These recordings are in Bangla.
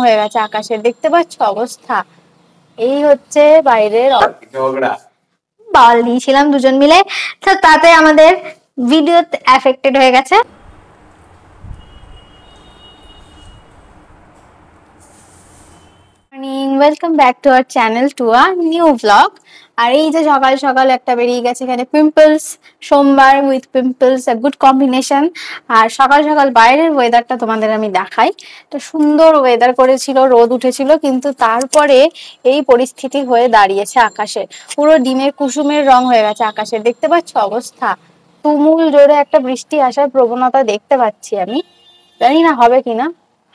হয়ে গেছে আকাশের, দেখতে পাচ্ছ অবস্থা। এই হচ্ছে বাইরের বাল দিয়েছিলাম দুজন মিলে, তো তাতে আমাদের ভিডিও এফেক্টেড হয়ে গেছে। Welcome back to our channel, to a new vlog. আর এই যে সকাল সকাল একটা বেরিয়ে গেছে এখানে পিম্পলস, সোমবার with pimples, a good combination. আর সকাল সকাল বাইরের ওয়েদারটা তোমাদের আমি দেখাই। তো সুন্দর ওয়েদার করেছিল, রোদ উঠেছিল, কিন্তু তারপরে এই পরিস্থিতি হয়ে দাঁড়িয়েছে আকাশে। পুরো ডিমের কুসুমের রং হয়ে গেছে আকাশে, দেখতে পাচ্ছ অবস্থা। তুমুল জোরে একটা বৃষ্টি আসার প্রবণতা দেখতে পাচ্ছি আমি, জানি না হবে কিনা।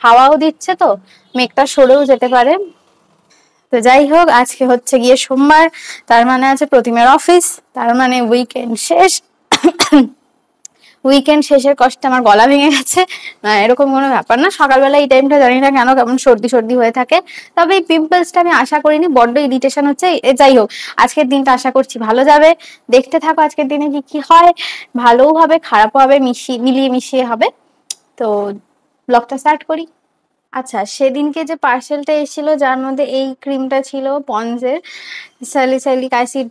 হাওয়াও দিচ্ছে, তো মেঘটা সরেও যেতে পারে। তো যাই হোক, আজকে হচ্ছে গিয়ে সোমবার, তার মানে আছে প্রতিমার অফিস, তার মানে উইকেন্ড শেষ। উইকেন্ড শেষের কষ্টে আমার গলা ভেঙে গেছে, এরকম কোনো ব্যাপার না। সকালবেলা এই টাইমটা জানি না কেন কেমন সর্দি সর্দি হয়ে থাকে। তবে এই পিম্পলসটা আমি আশা করিনি, বড্ড ইরিটেশন হচ্ছে। যাই হোক, আজকের দিনটা আশা করছি ভালো যাবে। দেখতে থাকো আজকের দিনে কি কি হয়, ভালোও হবে খারাপও হবে, মিলিয়ে মিশিয়ে হবে। তো ব্লগটা স্টার্ট করি। আচ্ছা, সেদিনকে যে পার্সেলটা এসেছিল যার মধ্যে এই ক্রিমটা ছিল, পন্ডসের স্যালিসাইলিক অ্যাসিড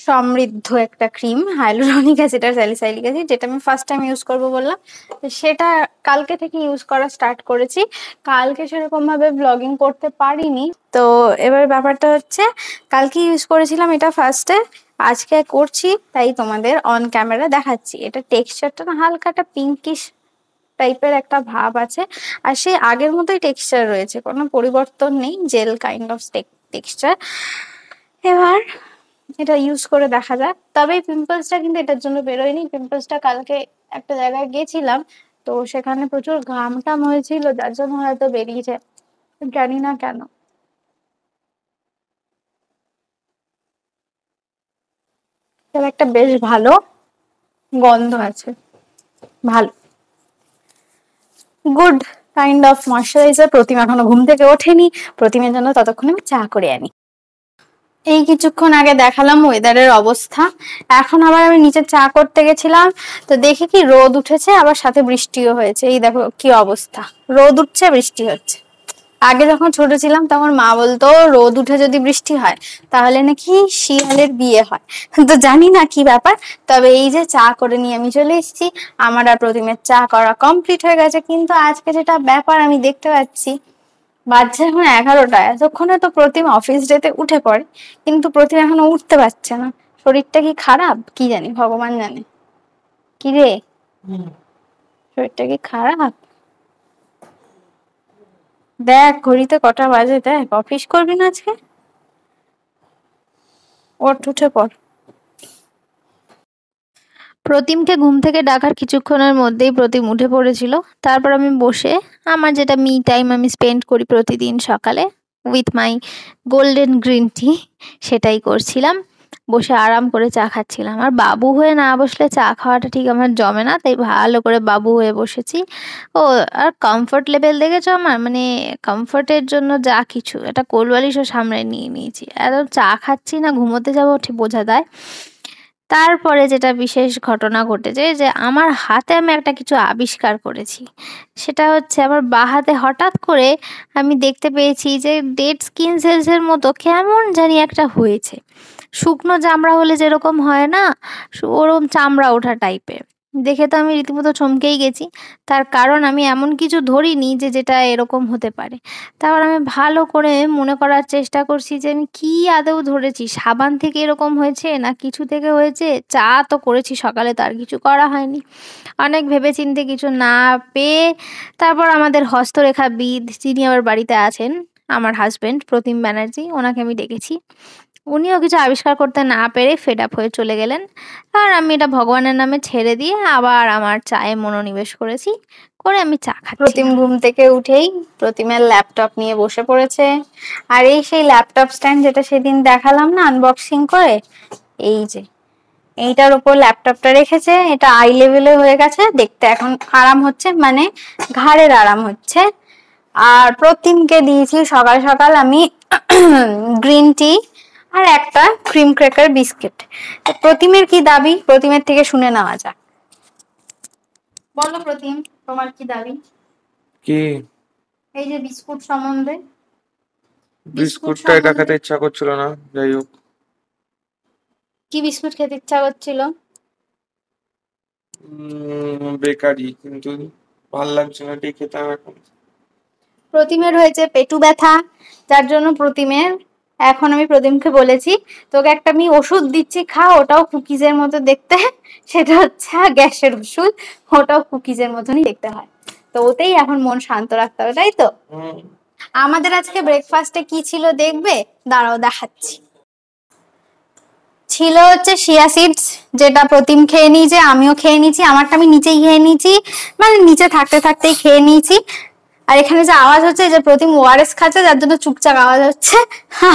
সমৃদ্ধ একটা ক্রিম, হাইলুরনিক অ্যাসিড আর স্যালিসাইলিক অ্যাসিড, যেটা আমি ফার্স্ট টাইম ইউজ করবো বললাম। সেটা কালকে থেকে ইউজ করা স্টার্ট করেছি। কালকে সেরকম ভাবে ব্লগিং করতে পারিনি। তো এবার ব্যাপারটা হচ্ছে, কালকে ইউজ করেছিলাম এটা ফার্স্টে, আজকে করছি, তাই তোমাদের অন ক্যামেরা দেখাচ্ছি। এটা টেক্সচারটা না হালকা একটা পিঙ্কিশ টাইপের একটা ভাব আছে, আর সেই আগের মতোই টেক্সচার রয়েছে, কোনো পরিবর্তন নেই, জেল কাইন্ড অফ টেক্সচার। এবার এটা ইউজ করে দেখা যাক। তবে পিম্পলসটা কিন্তু এটার জন্য বেরোয়নি, পিম্পলসটা কালকে একটা জায়গায় গেছিলাম, তো সেখানে প্রচুর ঘাম টাম হয়েছিল, যার জন্য হয়তো বেরিয়েছে, জানি না কেন। একটা বেশ ভালো গন্ধ আছে, ভালো গুড কাইন্ড অফ ময়শ্চারাইজার। প্রতিমা এখনো ঘুম থেকে ওঠেনি, প্রতিমার জন্য ততক্ষণ আমি চা করে আনি। এই কিছুক্ষণ আগে দেখালাম ওয়েদারের অবস্থা, এখন আবার আমি নিচে চা করতে গেছিলাম, তো দেখি কি রোদ উঠেছে, আবার সাথে বৃষ্টিও হয়েছে। এই দেখো কি অবস্থা, রোদ উঠছে বৃষ্টি হচ্ছে। আগে যখন ছোট ছিলাম তখন মা বলতো রোদ উঠে যদি বৃষ্টি হয় তাহলে নাকি শিয়ালের বিয়ে হয়। তো জানি না কি ব্যাপার, তবে এই যে চা করে নিয়ে আমি চলে এসেছি, আমার আর প্রতিমের চা করা কমপ্লিট হয়ে গেছে। কিন্তু আজকে যেটা ব্যাপার আমি দেখতে পাচ্ছি, বাজছে এখন 11টা, এতক্ষণে তো প্রতিমা অফিস যেতে উঠে পড়ে, কিন্তু প্রতিমা এখনো উঠতে পারছে না। শরীরটা কি খারাপ কি জানি, ভগবান জানে। কি রে, শরীরটা কি খারাপ? দেখ ঘড়িতে কটা বাজে, দেখ। অফিস করবি না আজকে? ওঠ, উঠে পড়। প্রতিমকে ঘুম থেকে ডাকার কিছুক্ষণের মধ্যেই প্রতিম উঠে পড়েছিল। তারপর আমি বসে আমার যেটা মি টাইম আমি স্পেন্ড করি প্রতিদিন সকালে with my golden green tea, সেটাই করছিলাম। বসে আরাম করে চা খাচ্ছিলাম। আর বাবু হয়ে না বসলে চা খাওয়াটা ঠিক আমার জমে না, তাই ভালো করে বাবু হয়ে বসেছি। ও, আর কমফর্ট লেভেল দেখেছো আমার, মানে কমফর্টের জন্য যা কিছু, একটা কোলবালিশও সামনে নিয়ে নিয়েছি। এত চা খাচ্ছি না ঘুমোতে যাবো ঠিক বোঝা দেয়। তারপরে যেটা বিশেষ ঘটনা ঘটেছে, যে আমার হাতে আমি একটা কিছু আবিষ্কার করেছি। সেটা হচ্ছে আমার বাঁ হাতে হঠাৎ করে আমি দেখতে পেয়েছি যে ডেড স্কিন সেলসের মতো কেমন জানি একটা হয়েছে। শুকনো চামড়া হলে যেরকম হয় না, ওরকম চামড়া ওঠা টাইপের। দেখে তো আমি রীতিমতো চমকেই গেছি। তার কারণ আমি এমন কিছু ধরিনি যে যেটা এরকম হতে পারে। তারপর আমি ভালো করে মনে করার চেষ্টা করছি যে আমি কি আদৌ ধরেছি, সাবান থেকে এরকম হয়েছে না কিছু থেকে হয়েছে। চা তো করেছি সকালে, তার কিছু করা হয়নি। অনেক ভেবেচিন্তে কিছু না পেয়ে তারপর আমাদের হস্তরেখাবিদ যিনি আমার বাড়িতে আছেন, আমার হাজবেন্ড প্রতিম ব্যানার্জি, ওনাকে আমি ডেকেছি। উনিও কিছু আবিষ্কার করতে না পেরে ফেড আপ হয়ে চলে গেলেন। আর আমি এটা ভগবানের নামে ছেড়ে দিয়ে আবার আমার চায়ে মনোনিবেশ করেছি, করে আমি চা খাচ্ছি। প্রতিম ঘুম থেকে উঠেই প্রতিমের ল্যাপটপ নিয়ে বসে পড়েছে। আর এই সেই ল্যাপটপ স্ট্যান্ড যেটা সেদিন দেখালাম না আনবক্সিং করে, এই যে এইটার উপর ল্যাপটপটা রেখেছে। এটা আই লেভেলে হয়ে গেছে, দেখতে এখন আরাম হচ্ছে, মানে ঘাড়ের আরাম হচ্ছে। আর প্রতিমকে দিয়েছি সকাল সকাল আমি গ্রিন টি আর একটা ক্রিম ক্র্যাকার বিস্কিট। প্রতিমের কি দাবি, প্রতিমের থেকে শুনে নেওয়া যাক। বলো প্রতিম, তোমার কি দাবি? কি? এই যে বিস্কুট সম্বন্ধে, বিস্কুটটা এটা খেতে ইচ্ছা করছিল না, যাই হোক। কি বিস্কুট খেতে ইচ্ছা করছিল? বেকারি, কিন্তু ভাল লাগছে না, এটাই খেতে হবে এখন। প্রতিমের হয়েছে পেটু ব্যথা, যার জন্য প্রতিমের, এখন আমি প্রতিমকে বলেছি তোকে একটা আমি ওষুধ দিচ্ছি খা, ওটাও কুকিজের মতো দেখতে, সেটা হচ্ছে গ্যাসের ওষুধ, ওটাও কুকিজের মতনই দেখতে হয়, তো ওতেই এখন মন শান্ত রাখতে হবে, তাই তো? আমাদের আজকে ব্রেকফাস্টে কি ছিল দেখবে, দাঁড়াও দেখাচ্ছি। ছিল হচ্ছে শিয়া সিডস, যেটা প্রতিম খেয়ে নিয়েছে, আমিও খেয়ে নিয়েছি, আমারটা আমি নিচেই খেয়ে নিয়েছি, মানে নিচে থাকতে থাকতেই খেয়ে নিয়েছি। আর এখানে যে আওয়াজ হচ্ছে, যে প্রতিম ওআরএস খাচ্ছে, যার জন্য চুপচাপ আওয়াজ হচ্ছে।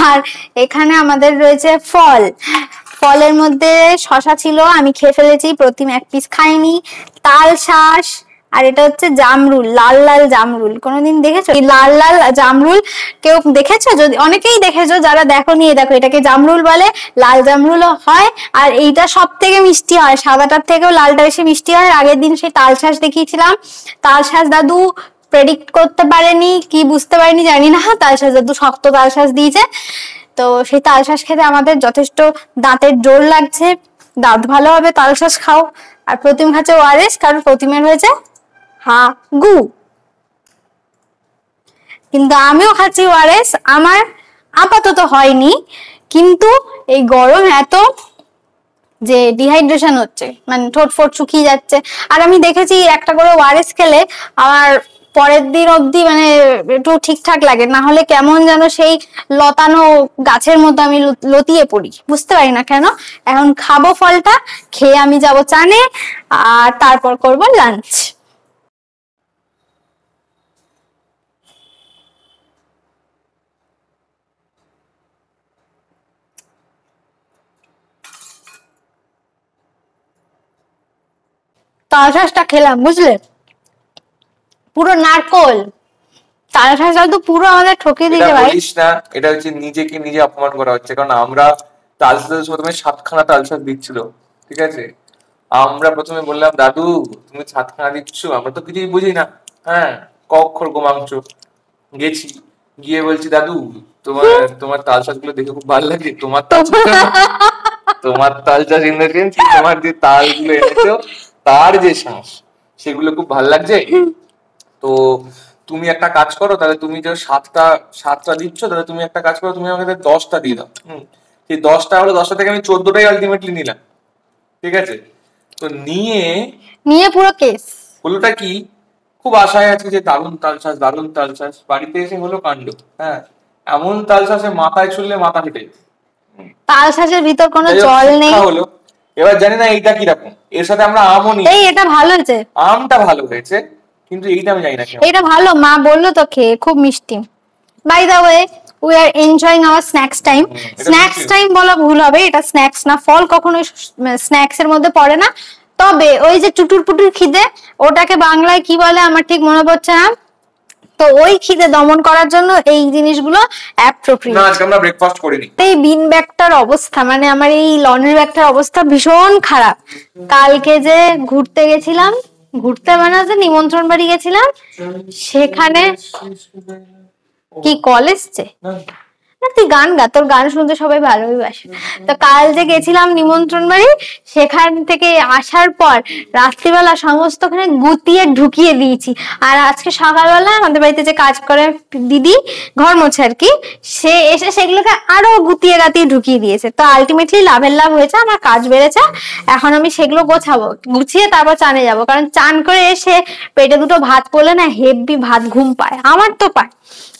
আর এখানে আমাদের রয়েছে ফল, ফলের মধ্যে শশা ছিল, আমি খেয়ে ফেলেছি, প্রতিম এক পিস খাইনি। তাল শাঁস, আর এটা হচ্ছে জামরুল, লাল লাল জামরুল, কোনোদিন দেখেছো এই লাল লাল জামরুল? কেউ দেখেছো? যদি অনেকেই দেখেছো, যারা দেখোনি দেখো, এটাকে জামরুল বলে, লাল জামরুলও হয়, আর এইটা সব থেকে মিষ্টি হয়, সাদাটার থেকেও লালটা বেশি মিষ্টি হয়। আগের দিন সেই তাল শাঁস দেখিয়েছিলাম, তাল শাঁস দাদু প্রেডিক্ট করতে পারেনি কি বুঝতে পারেনি জানি না, তালশাঁস দাদু শক্ত তালশাঁস দিয়েছে, তো সেই তালশাঁস খেতে আমাদের যথেষ্ট দাঁতের জোর লাগছে, দাঁত ভালো হবে তালশাঁস খাও। আর প্রতিম খাচ্ছে ওআরএস, কারণ প্রতিমের হয়েছে হাগু, কিন্তু আমিও খাচ্ছি ওআরএস, আমার আপাতত হয়নি, কিন্তু এই গরম এত যে ডিহাইড্রেশন হচ্ছে, মানে ঠোঁট ফোট শুকিয়ে যাচ্ছে। আর আমি দেখেছি একটা করে ওআরএস খেলে আমার পরের দিন অব্দি মানে একটু ঠিকঠাক লাগে, না হলে কেমন যেন সেই লতানো গাছের মতো আমি লতিয়ে পড়ি, বুঝতে পারি না কেন। এখন খাবো ফলটা, খেয়ে আমি যাব চানে, আর তারপর করব লাঞ্চ। তালশাঁসটা খেলাম, বুঝলে, পুরো নারকোল, তালশাঁসটা তো পুরো আমাদের ঠকিয়ে দিতে পারে। বলিস না, এটা হচ্ছে নিজেকে নিজে অপমান করা হচ্ছে, কারণ আমরা তালশাঁস প্রথমে 7খানা তালশাঁস দিচ্ছিল, ঠিক আছে, আমরা প্রথমে বললাম দাদু তুমি 7খানা দিচ্ছ, আমরা তো কিছুই বুঝি না, হ্যাঁ, ক অক্ষর গোমাংস, গেছি, গিয়ে বলছি দাদু তোমার তোমার তালশাঁস গুলো দেখে খুব ভালো লাগে, তোমার তোমার তালশাঁস এনেছেন, তোমার যে তালগুলো এনেছো তার যে শাঁস, সেগুলো খুব ভালো লাগছে, তো তুমি একটা কাজ করো, তাহলে তুমি যে সাতটা দিচ্ছ, তাহলে তুমি একটা কাজ করো, তুমি আমাকে 10টা দিয়ে দাও। সেই 10টা হলো, 10টা থেকে আমি 14টাই আলটিমেটলি নিলাম, ঠিক আছে, তো নিয়ে পুরো কেস হলোটা কি, খুব আশায় আছে যে দারুণ তালশাঁস দারুণ তালশাঁস, বাড়িতে এসে হলো কাণ্ড, হ্যাঁ, এমন তালশাঁসে মাথায় ছুললে মাথা ফেটে যেত। তালশাঁসের ভিতর কোনো জল নেই। হলো, এবার জানি না এইটা কিরকম, এর সাথে আমরা আমও নিই, এই এটা ভালো হয়েছে, আমটা ভালো হয়েছে, কিন্তু এইটা আমি জানি না এটা ভালো, মা বললো তো খেয়ে খুব মিষ্টি। By the way, we are enjoying our snacks time. Snacks time বলা ভুল হবে, এটা স্ন্যাক্স না, ফল কখনোই স্ন্যাক্স এর মধ্যে পড়ে না। তবে ওই যে টুটুর পুটুর খিদে, ওটাকে বাংলায় কি বলে আমার ঠিক মনে পড়ছে না, তো ওই খিদে দমন করার জন্য এই জিনিসগুলো অ্যাপ্রোপ্রিয়েট। না, আজকে আমরা ব্রেকফাস্ট করিনি। এই বিন ব্যাগটার অবস্থা, মানে আমার এই লন্ড্রি ব্যাগটার অবস্থা ভীষণ খারাপ। কালকে যে ঘুরতে গেছিলাম, ঘুরতে মানে হচ্ছে নিমন্ত্রণ বাড়ি গেছিলাম, সেখানে কি কল এসছে? তুই গান গা, তোর গান শুনতে সবাই ভালোবাসে। তো কাল যে গেছিলাম নিমন্ত্রণ বাড়ি, সেখান থেকে আসার পর রাত্রিবেলা সমস্তখানে গুতিয়ে ঢুকিয়ে দিয়েছি। আর আজকে সকালবেলা আমাদের বাড়িতে যে কাজ করে দিদি, ঘর মোছে আর কি, সে এসে সেগুলোকে আরো গুতিয়ে গাতিয়ে ঢুকিয়ে দিয়েছে। তো আলটিমেটলি লাভের লাভ হয়েছে, আমার কাজ বেড়েছে। এখন আমি সেগুলো গোছাবো, গুছিয়ে তারপর চানে যাব, কারণ চান করে এসে পেটে দুটো ভাত পড়লে না হেভি ভাত ঘুম পায়, আমার তো পায়।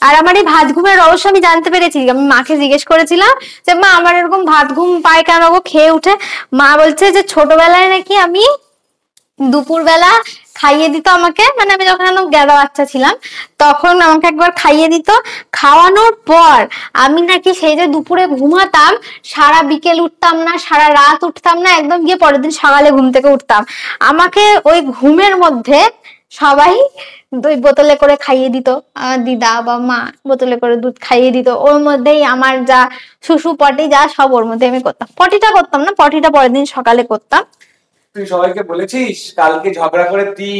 আর আমার এই ভাত ঘুমের রহস্য আমি জানতে পেরেছি, আমি মাকে জিজ্ঞেস করেছিলাম যে মা আমার এরকম ভাত ঘুম পায় কেন গো খেয়ে উঠে? মা বলছে যে ছোটবেলায় নাকি আমি দুপুরবেলা খাইয়ে দিত আমাকে, মানে আমি যখন একদম গেদা বাচ্চা ছিলাম তখন আমাকে একবার খাইয়ে দিত, খাওয়ানোর পর আমি নাকি সেই যে দুপুরে ঘুমাতাম, সারা বিকেল উঠতাম না, সারা রাত উঠতাম না, একদম গিয়ে পরের দিন সকালে ঘুম থেকে উঠতাম। আমাকে ওই ঘুমের মধ্যে সবাই দুই বোতলে করে খাইয়ে দিত, আমার দিদা বা মা বোতলে করে দুধ খাইয়ে দিত, ওর মধ্যেই আমার যা শুশু পটি যা সব ওর মধ্যে আমি করতাম। পটিটা করতাম না, পটিটা পরের দিন সকালে করতাম। তুই সবাইকে বলেছিস কালকে ঝগড়া করে তুই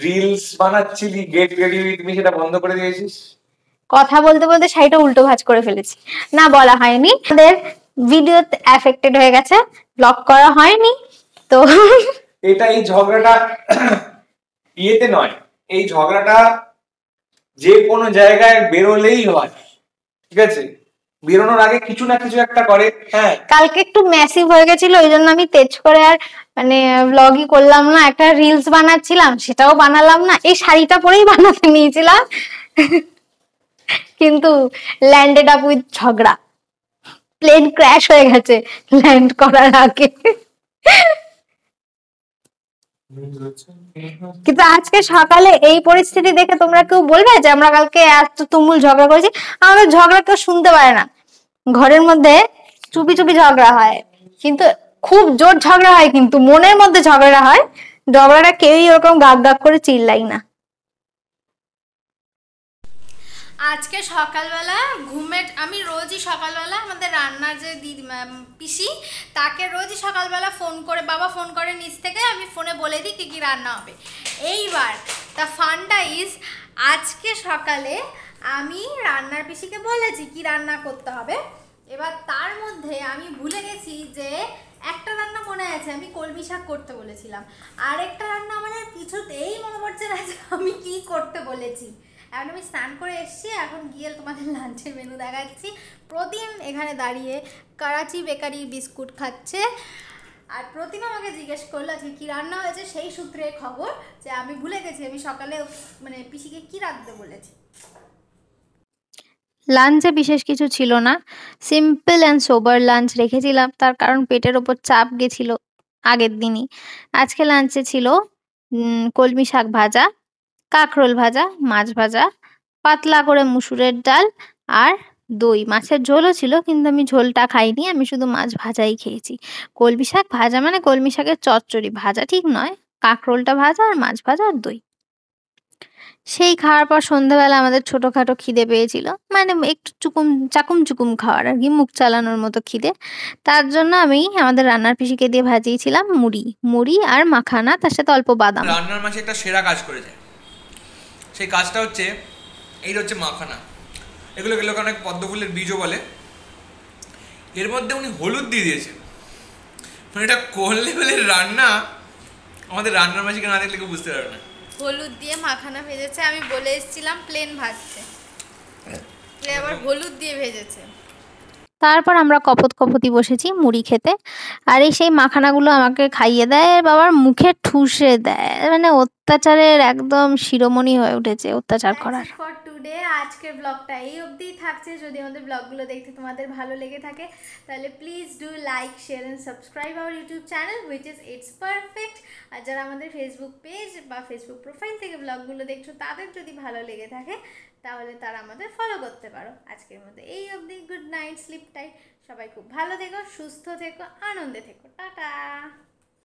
রিলস বানাচ্ছিলি গেট রেডি উইথ মি, সেটা বন্ধ করে দিয়েছিস। কথা বলতে বলতে শাড়িটা উল্টো ভাঁজ করে ফেলেছি। না, বলা হয়নি, আমাদের ভিডিও এফেক্টেড হয়ে গেছে, ব্লক করা হয়নি তো। এটা এই ঝগড়াটা ইয়েতে নয়, এই ঝগড়াটা যে কোনো জায়গায় বেরোলেই হয়, ঠিক আছে? বেরোনোর আগে কিছু না কিছু একটা করে। হ্যাঁ, কালকে একটু ম্যাসিভ হয়ে গেছিল, ওই জন্য আমি তেজ করে আর মানে ব্লগই করলাম না, একটা রিলস বানাচ্ছিলাম সেটাও বানালাম না, এই শাড়িটা পরেই বানাতে নিয়েছিলাম কিন্তু ল্যান্ডেড আপ উইথ ঝগড়া, প্লেন ক্র্যাশ হয়ে গেছে ল্যান্ড করার আগে। কিন্তু আজকে সকালে এই পরিস্থিতি দেখে তোমরা কেউ বলবে যে আমরা কালকে এত তুমুল ঝগড়া করেছি? আমাদের ঝগড়া কেউ শুনতে পারে না, ঘরের মধ্যে চুপি চুপি ঝগড়া হয়, কিন্তু খুব জোর ঝগড়া হয়, কিন্তু মনের মধ্যে ঝগড়া হয়, ঝগড়াটা কেউই ওরকম গাগ গাগ করে চিল্লাই না। আজকে সকালবেলা আমি রোজই সকালবেলা আমাদের রান্নার যে দিদি পিসি, তাকে রোজই সকালবেলা বাবা ফোন করে নিচ থেকে, আমি ফোনে বলে দিই কি কি রান্না হবে। এইবার দ্য ফান্ডা ইজ, আজকে সকালে আমি রান্নার পিসিকে বলেছি কি রান্না করতে হবে, এবার তার মধ্যে আমি ভুলে গেছি যে একটা রান্না মনে আছে আমি কলমি শাক করতে বলেছিলাম, আরেকটা রান্না আমার কিছুতেই মনে পড়ছে না যে আমি কি করতে বলেছি। এখন আমি স্নান করে এসেছি, এখন গিয়ে তোমাদের লাঞ্চের মেনু দেখাচ্ছি। প্রতিম এখানে দাঁড়িয়ে করাচি বেকারি বিস্কুট খাচ্ছে, আর প্রতিম আমাকে জিজ্ঞেস করলো যে কি রান্না হয়েছে, সেই সূত্রে খবর যে আমি ভুলে গেছি আমি সকালে মানে পিসিকে কি রাখতে বলেছি। লাঞ্চে বিশেষ কিছু ছিল না, সিম্পল অ্যান্ড সোবার লাঞ্চ রেখেছিলাম, তার কারণ পেটের ওপর চাপ গেছিল আগের দিনই। আজকে লাঞ্চে ছিল কলমি শাক ভাজা, কাঁকরোল ভাজা, মাছ ভাজা, পাতলা করে মুসুরের ডাল আর দই। মাছের ঝোলও ছিল, কিন্তু আমি ঝোলটা খাইনি, আমি শুধু মাছ ভাজাই খেয়েছি। কলমি শাক ভাজা মানে কলমি শাকের চচ্চড়ি, ভাজা ঠিক নয়, কাঁকরোলটা ভাজা আর মাছ ভাজা আর দই। সেই খাওয়ার পর সন্ধ্যাবেলা আমাদের ছোটখাটো খিদে পেয়েছিল, মানে একটু চাকুম চুকুম খাওয়ার আর কি, মুখ চালানোর মতো খিদে। তার জন্য আমি আমাদের রান্নার পিসিকে দিয়ে ভাজিয়েছিলাম মুড়ি আর মাখানা, তার সাথে অল্প বাদাম। রান্নার মাঝে একটা সেরা কাজ করে যায়, সেই কাজটা হচ্ছে এইটা হচ্ছে মাখানা। এগুলোকে লোক অনেক পদ্মফুলের বীজও বলে। এর মধ্যে উনি হলুদ দিয়ে দিয়েছে, মানে এটা কোন লেভেলের রান্না আমাদের রান্নার মাঝিকে না দেখলে কেউ বুঝতে পারবে না। হলুদ দিয়ে মাখানা ভেজেছে, আমি বলে এসেছিলাম প্লেন ভাজছে, আবার হলুদ দিয়ে ভেজেছে। তারপর আমরা কপতি বসেছি মুড়ি খেতে, আর এই সেই মাখানাগুলো আমাকে খাইয়ে দেয়, বাবার মুখে ঠুসে দেয়, মানে অত্যাচারের একদম শিরোমণি হয়ে উঠেছে অত্যাচার করার। ফর টুডে আজকের ব্লগটা এই অবধিই থাকছে। যদি আমাদের ব্লগগুলো দেখতে তোমাদের ভালো লেগে থাকে তাহলে please do like, share and subscribe our YouTube channel which is it's perfect. আর যারা আমাদের ফেসবুক পেজ বা ফেসবুক প্রোফাইল থেকে ব্লগগুলো দেখছো, তাদের যদি ভালো লেগে থাকে তাহলে তারা আমাদের ফলো করতে পারো। আজকের মধ্যে এই অবধি, গুড নাইট, স্লিপ টাইট, সবাই খুব ভালো থেকো, সুস্থ থেকো, আনন্দে থেকো, টাটা।